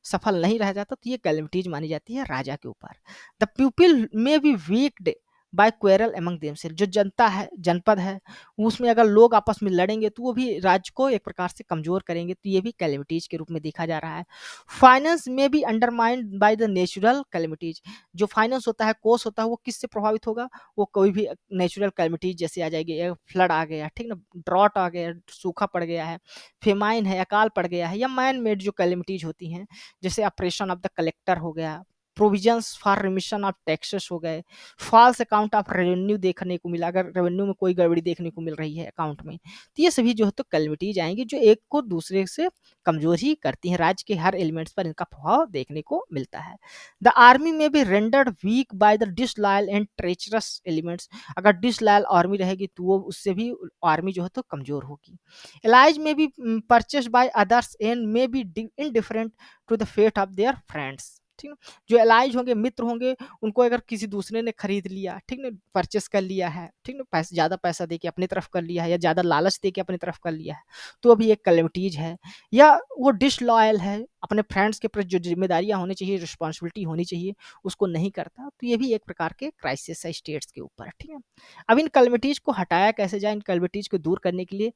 सफल नहीं रह जाता तो ये कैलमिटीज मानी जाती है राजा के ऊपर। The people may be weakened by quarrel among themselves जो जनता है जनपद है उसमें अगर लोग आपस में लड़ेंगे तो वो भी राज्य को एक प्रकार से कमजोर करेंगे तो ये भी कैलमिटीज के रूप में देखा जा रहा है। फाइनेंस में भी undermined by the natural calamities जो फाइनेंस होता है कोष होता है वो किससे प्रभावित होगा, वो कोई भी नेचुरल कैलमिटीज जैसे आ जाएगी, फ्लड आ गया, ठीक ना, ड्रॉट आ गया, सूखा पड़ गया है, फेमाइन है, अकाल पड़ गया है, या मैन मेड जो कैलमिटीज होती हैं जैसे ऑपरेशन ऑफ द कलेक्टर हो गया, provisions for remission of taxes हो गए, फॉल्स अकाउंट ऑफ रेवेन्यू देखने को मिला अगर रेवेन्यू में कोई गड़बड़ी देखने को मिल रही है अकाउंट में तो ये सभी जो है तो कैलमिटीज आएंगी जो एक को दूसरे से कमजोर ही करती हैं, राज्य के हर एलिमेंट्स पर इनका प्रभाव देखने को मिलता है। The army may be rendered weak by the disloyal and treacherous elements अगर डिसलॉयल आर्मी रहेगी तो वो उससे भी आर्मी जो है तो कमजोर होगी। Allies may be purchase by others and may be indifferent to the fate of their friends, ठीक है। जो एलाइज होंगे मित्र होंगे उनको अगर किसी दूसरे ने खरीद लिया, ठीक ना, परचेस कर लिया है, ठीक ना, पैसे ज़्यादा पैसा दे के अपनी तरफ कर लिया है या ज़्यादा लालच दे के अपनी तरफ कर लिया है तो अभी एक कैलेमिटीज है। या वो डिसलॉयल है अपने फ्रेंड्स के प्रति जो जिम्मेदारियां होनी चाहिए रिस्पॉन्सिबिलिटी होनी चाहिए उसको नहीं करता तो ये भी एक प्रकार के क्राइसिस है स्टेट्स के ऊपर, ठीक है। अब इन कैलेमिटीज को हटाया कैसे जाए, इन कैलेमिटीज को दूर करने के लिए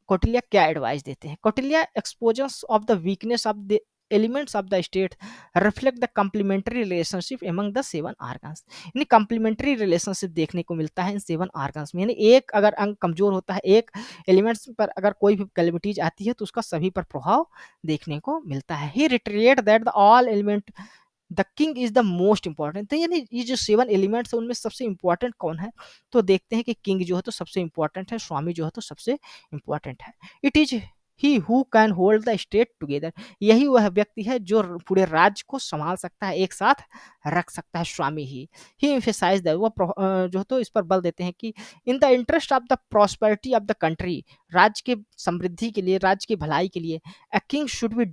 कौटिल्य क्या एडवाइस देते हैं। Kautilya exposures of the weakness of the elements of the state reflect the complementary relationship among the 7 organs. यानी कंप्लीमेंट्री रिलेशनशिप देखने को मिलता है इन 7 आर्गन्स में, यानी एक अगर अंग कमजोर होता है एक एलिमेंट्स पर अगर कोई भी कैलेमिटीज आती है तो उसका सभी पर प्रभाव देखने को मिलता है। He reiterate that the all element the king is the most important, तो यानी ये जो 7 एलिमेंट्स है उनमें सबसे इंपॉर्टेंट कौन है तो देखते हैं कि किंग जो है तो सबसे इंपॉर्टेंट है, स्वामी जो है तो सबसे इंपॉर्टेंट है। It is he who can hold the state together, यही वह व्यक्ति है जो पूरे राज्य को संभाल सकता है एक साथ रख सकता है, स्वामी ही एम्फेसाइज दैट जो है तो इस पर बल देते हैं कि in the interest of the prosperity of the country राज्य के समृद्धि के लिए राज्य की भलाई के लिए a king should be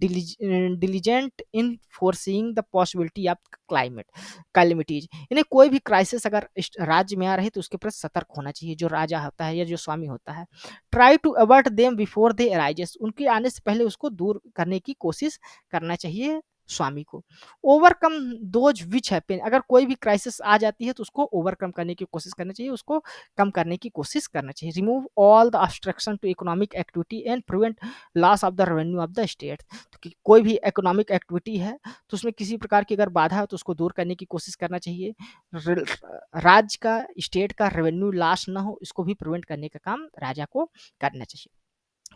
diligent in foreseeing the possibility of climate calamities, यानी कोई भी क्राइसिस अगर राज्य में आ रही तो उसके प्रति सतर्क होना चाहिए जो राजा होता है या जो स्वामी होता है। Try to avert them before they arises, उनके आने से पहले उसको दूर करने की कोशिश करना चाहिए स्वामी को। ओवरकम दोज विच हैपन, अगर कोई भी क्राइसिस आ जाती है तो उसको ओवरकम करने की कोशिश करना चाहिए, उसको कम करने की कोशिश करना चाहिए। Remove all the obstruction to economic activity and prevent loss of the revenue of the state, तो कोई भी इकोनॉमिक एक्टिविटी है तो उसमें किसी प्रकार की अगर बाधा है तो उसको दूर करने की कोशिश करना चाहिए। राज्य का स्टेट का रेवेन्यू लॉस ना हो इसको भी प्रिवेंट करने का काम राजा को करना चाहिए।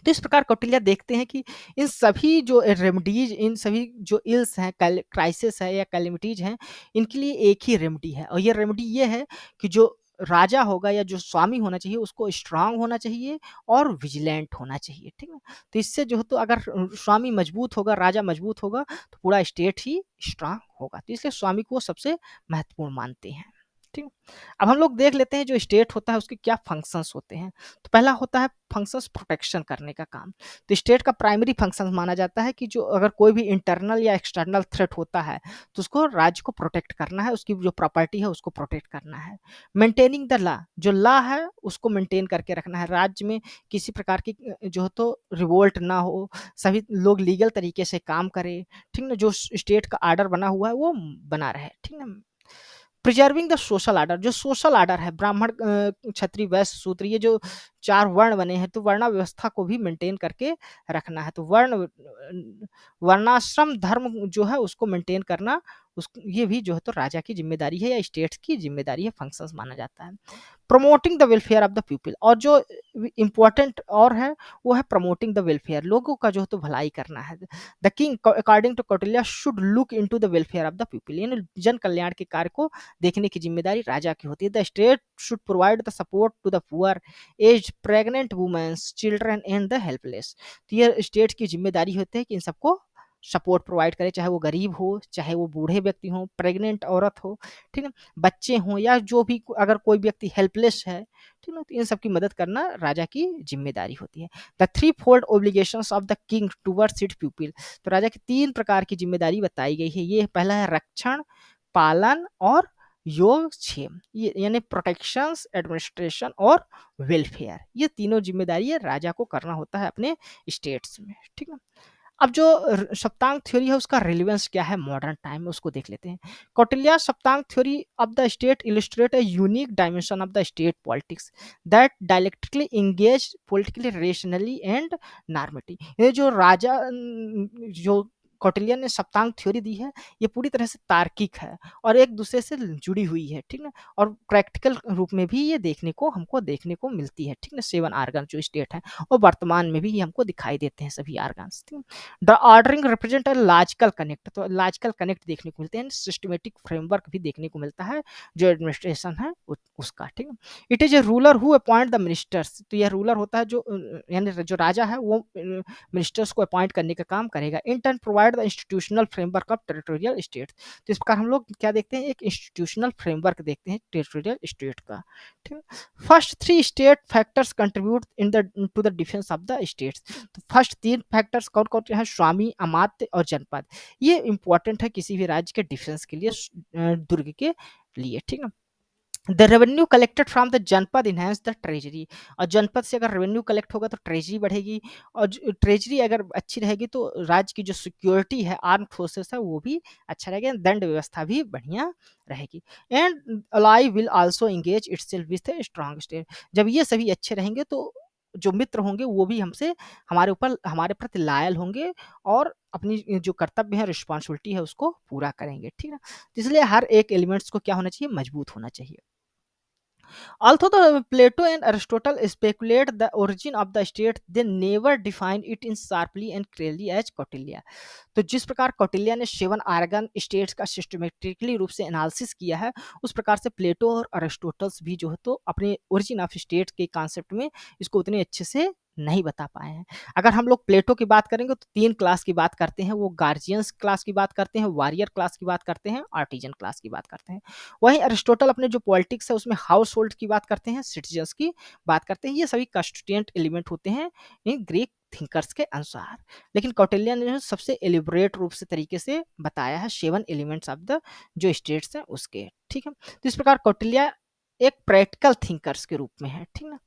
तो इस प्रकार कौटिल्य देखते हैं कि इन सभी जो रेमेडीज इन सभी जो इल्स हैं क्राइसिस है या कैलेमिटीज हैं इनके लिए एक ही रेमेडी है और ये रेमेडी ये है कि जो राजा होगा या जो स्वामी होना चाहिए उसको स्ट्रांग होना चाहिए और विजिलेंट होना चाहिए, ठीक है। तो इससे जो है तो अगर स्वामी मजबूत होगा राजा मजबूत होगा तो पूरा स्टेट ही स्ट्रांग होगा, तो इसलिए स्वामी को सबसे महत्वपूर्ण मानते हैं, ठीक है। अब हम लोग देख लेते हैं जो स्टेट होता है उसके क्या फंक्शंस होते हैं। तो पहला होता है फंक्शंस प्रोटेक्शन करने का काम। तो स्टेट का प्राइमरी फंक्शन माना जाता है कि जो अगर कोई भी इंटरनल या एक्सटर्नल थ्रेट होता है तो उसको राज्य को प्रोटेक्ट करना है, उसकी जो प्रॉपर्टी है उसको प्रोटेक्ट करना है। मेंटेनिंग द लॉ, जो लॉ है उसको मेंटेन करके रखना है, राज्य में किसी प्रकार की जो है तो रिवोल्ट ना हो, सभी लोग लीगल तरीके से काम करें, ठीक ना, जो स्टेट का आर्डर बना हुआ है वो बना रहे, ठीक ना। प्रिजर्विंग द सोशल आर्डर, जो सोशल आर्डर है ब्राह्मण क्षत्रिय वैश्य शूद्र ये जो 4 वर्ण बने हैं, तो वर्णा व्यवस्था को भी मेंटेन करके रखना है। तो वर्णाश्रम धर्म जो है उसको मेंटेन करना, उस ये भी जो है तो राजा की ज़िम्मेदारी है या स्टेट्स की ज़िम्मेदारी है, फंक्शंस माना जाता है। Promoting the welfare of the people, और जो इम्पोर्टेंट और है वो है प्रमोटिंग द वेलफेयर, लोगों का जो है तो भलाई करना है। The king according to Kautilya should look into the welfare of the people, यानी जन कल्याण के कार्य को देखने की जिम्मेदारी राजा की होती है। The state should provide the support to the poor, age, pregnant womens, children and the helpless. तो ये स्टेट की जिम्मेदारी होती है कि इन सबको सपोर्ट प्रोवाइड करे, चाहे वो गरीब हो, चाहे वो बूढ़े व्यक्ति हो, प्रेग्नेंट औरत हो, ठीक है, बच्चे हों, या जो भी अगर कोई व्यक्ति हेल्पलेस है, ठीक है, तो इन सब की मदद करना राजा की जिम्मेदारी होती है। The three fold obligations of the king towards its people, तो राजा की 3 प्रकार की जिम्मेदारी बताई गई है। ये पहला है रक्षण, पालन और योगक्षेम, ये यानी प्रोटेक्शंस, एडमिनिस्ट्रेशन और वेलफेयर, ये तीनों जिम्मेदारी है राजा को करना होता है अपने स्टेट्स में, ठीक है। अब जो सप्तांग थ्योरी है उसका रिलेवेंस क्या है मॉडर्न टाइम में, उसको देख लेते हैं। Kautilya saptanga theory of the state illustrate a unique dimension of the state politics that dialectically engage politically rationally and normative. ये जो राजा जो कौटिल्य ने सप्तांग थ्योरी दी है, ये पूरी तरह से तार्किक है और एक दूसरे से जुड़ी हुई है, ठीक ना, और प्रैक्टिकल रूप में भी ये देखने को मिलती है, ठीक ना। 7 आर्गन जो स्टेट है और वर्तमान में भी ये हमको दिखाई देते हैं सभी organs. The ordering represent a logical connect, तो लॉजिकल कनेक्ट देखने को मिलते हैं, सिस्टमेटिक फ्रेमवर्क भी देखने को मिलता है जो एडमिनिस्ट्रेशन है उसका, ठीक है। It is a ruler who appoint the ministers, तो यह रूलर होता है जो यानी जो राजा है वो मिनिस्टर्स को अपॉइंट करने का काम करेगा। In turn provide the institutional framework of territorial state, तो इस प्रकार हम लोग क्या देखते हैं, एक इंस्टीट्यूशनल फ्रेमवर्क देखते हैं टेरिटोरियल स्टेट का, ठीक है। First 3 state factors contribute in the two the defence of the states, तो फर्स्ट 3 फैक्टर्स कौन कौन से हैं, स्वामी, अमात्य और जनपद, ये इंपॉर्टेंट है किसी भी राज्य के डिफेंस के लिए, दुर्ग के लिए, ठीक है। The revenue collected from the जनपद इनहेंस द ट्रेजरी, और जनपद से अगर रेवेन्यू कलेक्ट होगा तो ट्रेजरी बढ़ेगी, और ट्रेजरी अगर अच्छी रहेगी तो राज्य की जो सिक्योरिटी है, आर्म फोर्सेस है, वो भी अच्छा रहेगा, दंड व्यवस्था भी बढ़िया रहेगी। And ally will also engage itself with a strong state, जब ये सभी अच्छे रहेंगे तो जो मित्र होंगे वो भी हमसे हमारे प्रति लायल होंगे और अपनी जो कर्तव्य है, रिस्पॉन्सिबिलिटी है, उसको पूरा करेंगे, ठीक है। इसलिए हर एक एलिमेंट्स को क्या होना चाहिए, मजबूत होना चाहिए। Although the Plato and Aristotle speculate the origin of the state, they never define it in sharply and clearly as Kautilya. तो जिस प्रकार कौटिल्य ने 7 आर्गन स्टेट्स का सिस्टमेटिकली रूप से एनालिसिस किया है, उस प्रकार से प्लेटो और अरिस्टोटल्स भी जो है तो अपने ओरिजिन ऑफ स्टेट के कॉन्सेप्ट में इसको उतने अच्छे से नहीं बता पाए हैं। अगर हम लोग प्लेटो की बात करेंगे तो 3 क्लास की बात करते हैं, वो गार्जियंस क्लास की बात करते हैं, वॉरियर क्लास की बात करते हैं, आर्टिजन क्लास की बात करते हैं। वहीं अरिस्टोटल अपने जो पॉलिटिक्स है उसमें हाउस होल्ड की बात करते हैं, सिटीजन्स की बात करते हैं, ये सभी कंस्टिट्यूएंट एलिमेंट होते हैं इन ग्रीक थिंकर्स के अनुसार। लेकिन कौटिल्य ने जो सबसे एलिबरेट रूप से तरीके से बताया है 7 एलिमेंट्स ऑफ द जो स्टेट्स हैं उसके, ठीक है। तो इस प्रकार कौटिल्य एक प्रैक्टिकल थिंकर्स के रूप में है, ठीक ना।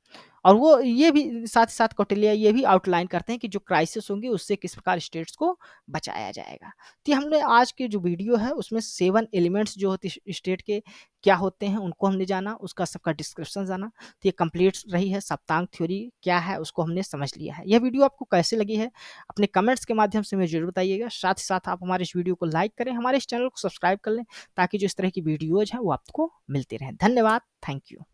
और वो ये भी साथ ही साथ कौटिल्य ये भी आउटलाइन करते हैं कि जो क्राइसिस होंगे उससे किस प्रकार स्टेट्स को बचाया जाएगा। तो ये हमने आज की जो वीडियो है उसमें 7 एलिमेंट्स जो होते स्टेट के क्या होते हैं उनको हमने जाना, उसका सबका डिस्क्रिप्शन जाना। तो ये कंप्लीट रही है, सप्तांग थ्योरी क्या है उसको हमने समझ लिया है। यह वीडियो आपको कैसे लगी है अपने कमेंट्स के माध्यम से हमें जरूर बताइएगा। साथ ही साथ आप हमारे इस वीडियो को लाइक करें, हमारे इस चैनल को सब्सक्राइब कर लें ताकि जो इस तरह की वीडियोज हैं वो आपको मिलती रहें। धन्यवाद, थैंक यू।